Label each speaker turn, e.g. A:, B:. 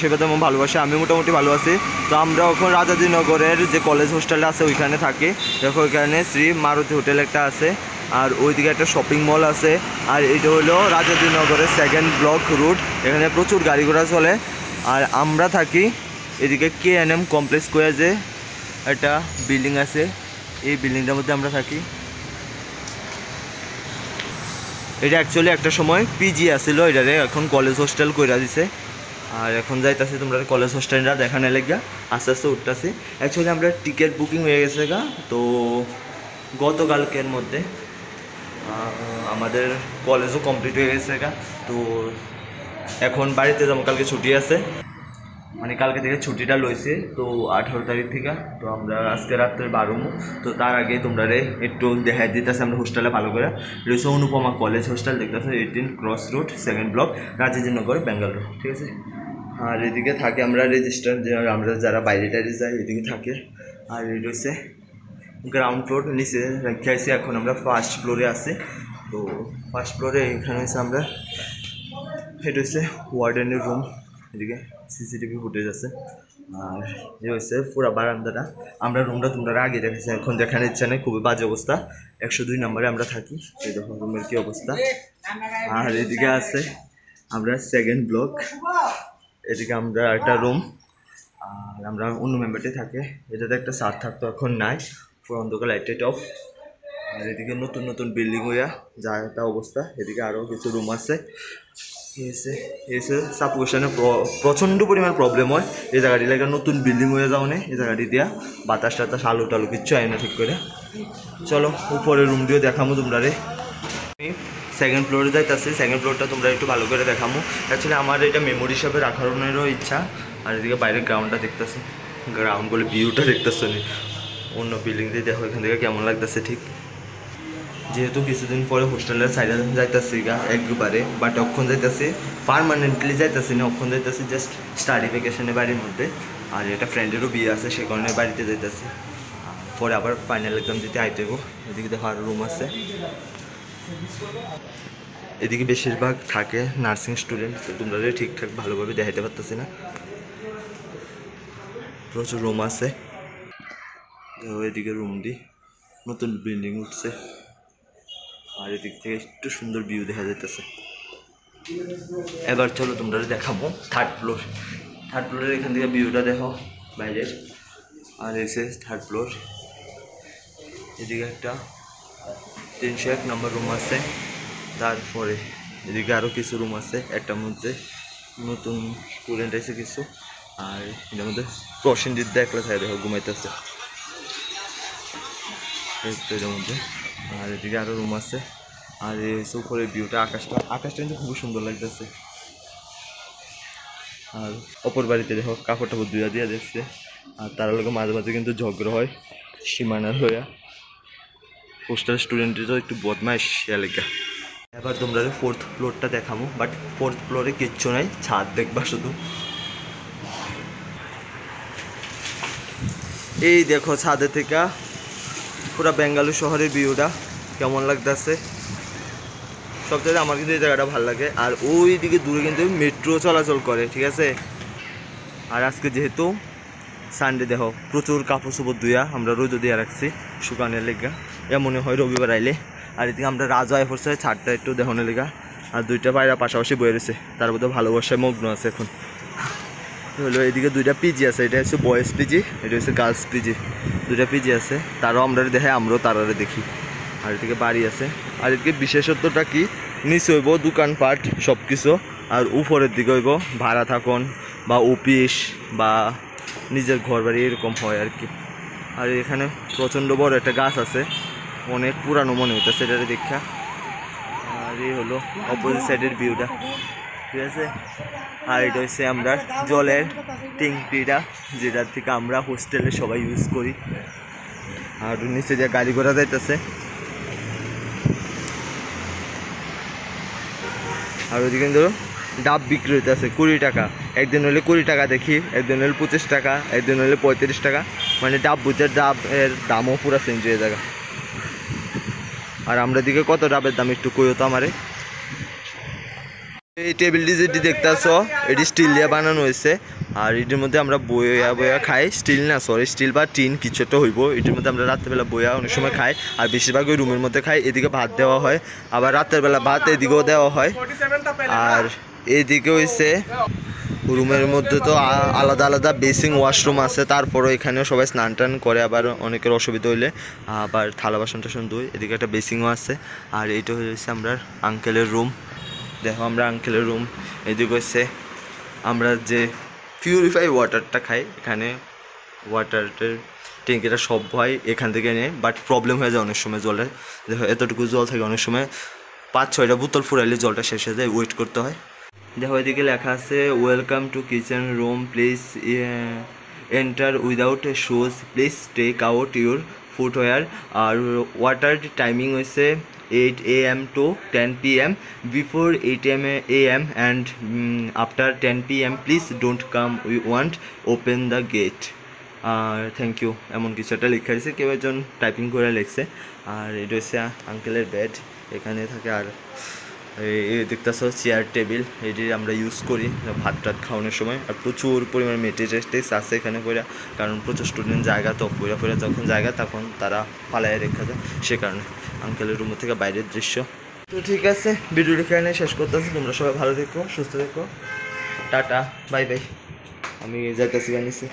A: সেবা তেমন ভালোবাসে, আমি মোটামুটি ভালো আছি। তো আমরা এখন রাজাজিনগরের যে কলেজ হোস্টেলটা আছে ওইখানে থাকি। দেখো ওইখানে শ্রী মারুতি হোটেল একটা আছে, আর ওইদিকে একটা শপিং মল আছে। আর এটা হলো রাজাজিনগরের 2nd ব্লক রুট, এখানে প্রচুর গাড়ি ঘোড়া চলে। আর আমরা থাকি এদিকে KNM কমপ্লেক্স স্কোয়ার যে একটা বিল্ডিং আছে, এই বিল্ডিংটার মধ্যে আমরা থাকি। এটা অ্যাকচুয়ালি একটা সময় পিজি আসছিল, এটারে এখন কলেজ হোস্টেল কইরা দিছে। আর এখন যাইতাছি তোমরা কলেজ হোস্টেলটা দেখানো লেগা আস্তে আস্তে উঠতেছি। অ্যাকচুয়ালি আমরা টিকিট বুকিং হয়ে গেছে গা, তো গতকালকের মধ্যে আমাদের কলেজও কমপ্লিট হয়ে গেছে গা। তো এখন বাড়িতে যাবো, কালকে ছুটি আছে, মানে কালকে থেকে ছুটিটা লইছে, তো 18 তারিখ থেকে। তো আমরা আজকে রাত্রে বারোমো, তো তার আগে তোমরা একটু দেখাই দিতেছে আমরা হোস্টেলে ভালো করে। রয়েছে অনুপমা কলেজ হোস্টেল, দেখতেছে 18 cross road 2nd block Rajajinagar Bengaluru, ঠিক আছে। আর এদিকে থাকে আমরা রেজিস্টার, আমরা যারা বাইরে টাইরে যাই এদিকে থাকে। আর এটা হচ্ছে গ্রাউন্ড ফ্লোর, নিচে রেখে আসি, এখন আমরা 1st ফ্লোরে আছি। তো 1st ফ্লোরে এখানে হচ্ছে আমরা, এটা হচ্ছে ওয়ার্ডেনের রুম, এদিকে সিসিটিভি ফুটেজ আছে। আর এ হচ্ছে পুরো বারান্দাটা, আমরা রুমটা তোমরা আগে দেখেছি, এখন দেখানোর ইচ্ছা নেই, খুবই বাজে অবস্থা। 102 নম্বরে আমরা থাকি, এই দেখো রুমের কি অবস্থা। আর এদিকে আছে আমরা 2nd ব্লক, এদিকে আমরা একটা রুম, আর আমরা অন্য মেম্বারটি থাকে। এটাতে একটা সার থাকতো, এখন নাই, পুরো অন্ধকার, লাইট অফ। আর এদিকে নতুন নতুন বিল্ডিং হইয়া যা একটা অবস্থা। এদিকে আরও কিছু রুম আছে। এসে সাপোকেশনে প্রচণ্ড পরিমাণ প্রবলেম হয় এই জায়গাটি, লাগে নতুন বিল্ডিং হয়ে যাও না এই জায়গাটি দিয়া, বাতাস টাতাস আলু টালু কিচ্ছু আয় না ঠিক করে। চলো উপরের রুম দিয়েও দেখামো তোমরা রে। আমি 2nd ফ্লোরে যাইতেছি, 2nd ফ্লোরটা তোমরা একটু ভালো করে দেখামো। অ্যাকচুয়ালি আমার এটা মেমোরি হিসাবে রাখানোরও ইচ্ছা। আর এদিকে বাইরের গ্রাউন্ডটা দেখতেছি, গ্রাউন্ড বলে ভিউটা দেখতেছো নি, অন্য বিল্ডিং দিয়ে দেখো এখান থেকে কেমন লাগতেছে। ঠিক যেহেতু কিছুদিন পরে হোস্টেলের সাইডে যাইতেছি গা একবারে, বাট অক্ষণ যাইতেছি পারমানেন্টলি যাইতেছি না, অক্ষণ যাইতেছি জাস্ট স্টাডি ভ্যাকেশনে বাড়ির মধ্যে। আর এটা ফ্রেন্ডেরও বিয়ে আছে, সে কারণে বাড়িতে যাইতেছি, পরে আবার ফাইনাল এক্সাম দিতে আইতে হইব। এদিকে দেখো আরও রুম আছে, এদিকে বেশিরভাগ থাকে নার্সিং স্টুডেন্ট, তো তোমরা ঠিকঠাক ভালোভাবে দেখাইতে পারতেছি না, প্রচুর রুম আছে। এদিকে রুম দি নতুন বিল্ডিং উঠছে, আর এদিক থেকে একটু সুন্দর ভিউ দেখা যাইতেছে। এবার চলো তোমরা দেখাবো 3rd ফ্লোর। 3rd ফ্লোরের এখান থেকে ভিউটা দেখো বাইরের। আর এসে 3rd ফ্লোর, এদিকে একটা 301 নম্বর রুম আছে। তারপরে এদিকে আরও কিছু রুম আছে, একটার মধ্যে নতুন স্টুডেন্ট আছে কিছু, আর এটার মধ্যে প্রসেনজিৎ একলা থাকে দেখো ঘুমাইতেছে এর মধ্যে। আর এদিকে আরও রুম আছে। আর এই হচ্ছে উপরের ভিউটা, আকাশটা কিন্তু খুবই সুন্দর লাগতেছে। আর অপর বাড়িতে দেখো কাপড় টাপড় ধুয়া দিয়া দেখছে, আর তার লোক মাঝে মাঝে কিন্তু ঝগড়া হয় সীমানার হইয়া। হোস্টেল স্টুডেন্টেরও একটু বদমাইশ এলাকা। এবার তোমরা 4th ফ্লোরটা দেখাবো, বাট 4th ফ্লোরে কিচ্ছু নাই, ছাদ দেখবা শুধু। এই দেখো ছাদে থেকে পুরা বেঙ্গালুরু শহরের ভিউটা কেমন লাগতেছে। সবচেয়ে আমার কিন্তু এই জায়গাটা ভালো লাগে। আর ওই দিকে দূরে কিন্তু মেট্রো চলাচল করে, ঠিক আছে। আর আজকে যেহেতু সানডে দেখো প্রচুর কাপড় চোপড় ধুয়া আমরা রোদে দিয়ে রাখছি শুকানোর লেগা, এমনই হয় রবিবার আইলে। আর এদিকে আমরা রাজা এফোর্সে ছাদটা একটু দেখানোর লেগা, আর দুইটা পায়রা পাশাপাশি বয়ে রয়েছে, তার মধ্যে ভালোবাসায় মগ্ন আছে এখন। হলো এদিকে দুইটা পিজি আছে, এটা হচ্ছে বয়েজ পিজি, এটা হচ্ছে গার্লস পিজি, দুইটা পিজি আছে। তারাও আমরা দেখে, আমরাও তারারে দেখি। আর এদিকে বাড়ি আছে। আর এদিকে বিশেষত্বটা কি, নিচে হইব দোকানপাট সব কিছু, আর উপরের দিকে হইব ভাড়া থাকুন বা অফিস বা নিজের ঘর বাড়ি এরকম হয় আর কি। আর এখানে প্রচণ্ড বড় একটা গাছ আছে, অনেক পুরানো মনে হইতেছে এটার দীক্ষা। আর এই হলো অপোজিট সাইডের ভিউটা, ঠিক আছে। আর এটা হচ্ছে আমরা জলের ট্যাঙ্কিটা, যেটার থেকে আমরা হোস্টেলে সবাই ইউজ করি। আর নিচে যে গাড়ি ঘোড়া যাইতেছে। আর ওইদিকে ধরো ডাব বিক্রি হইতেছে 20 টাকা, একদিন হলে 20 টাকা দেখি, একদিন হলে 25 টাকা, একদিন হলে 35 টাকা, মানে ডাব বুঝে ডাবের দামও পুরো চেঞ্জ হয়ে যায়। আর আমরা দিকে কত ডাবের দাম একটু কইও তো আমারে। এই টেবিলটি যেটি দেখতেছো এটি স্টিল দিয়ে বানানো হয়েছে আর এটির মধ্যে আমরা বইয়া বইয়া খাই স্টিল না সরি স্টিল বা টিন কিছু একটা হইব এটির মধ্যে আমরা রাত্রেবেলা বইয়া অনেক সময় খাই আর বেশিরভাগ ওই রুমের মধ্যে খাই এদিকে ভাত দেওয়া হয় আবার রাতের বেলা ভাত এদিকেও দেওয়া হয় আর এইদিকে হয়েছে রুমের মধ্যে তো আলাদা আলাদা বেসিং ওয়াশরুম আছে তারপরও এখানেও সবাই স্নান টান করে আবার অনেকের অসুবিধা হইলে আবার থালা বাসন টাসন ধুই এদিকে একটা বেসিংও আছে আর এইটা হয়েছে আমরা আঙ্কেলের রুম দেখো আমরা আঙ্কেলের রুম এদিকে হচ্ছে আমরা যে পিউরিফাই ওয়াটারটা খাই এখানে ওয়াটারের ট্যাঙ্কিটা সব হয় এখান থেকে নিয়ে বাট প্রবলেম হয়ে যায় অনেক সময় জলের দেখো এতটুকু জল থাকে অনেক সময় 5-6টা বোতল ফুরাইলে জলটা শেষ হয়ে যায় ওয়েট করতে হয় দেখো এদিকে লেখা আছে welcome to kitchen room please enter without shoes please take out your footwear আর ওয়াটার টাইমিং হয়েছে 8 AM to 10 PM before 8 AM and after 10 PM please don't come we want open the gate thank you এমন কিছু একটা লেখা আছে কেউ একজন typing করে লিখছে আর এটা হচ্ছে আঙ্কেলের বেড এখানে থাকে আর এই দেখতেছো চেয়ার টেবিল এটি আমরা ইউজ করি ভাত টাত খাওয়ানোর সময় আর প্রচুর পরিমাণে মেটেরিয়ালস আছে এখানে পড়া কারণ প্রচুর স্টুডেন্ট জায়গা তো পড়া যখন জায়গা তখন তারা পালায় রেখে দেয় সে কারণে আঙ্কেলের রুম থেকে বাইরের দৃশ্য তো ঠিক আছে ভিডিওটি এখানে শেষ করতেছি তোমরা সবাই ভালো থেকো সুস্থ থেকো টাটা বাই বাই আমি যাইতেছি বানিয়েছি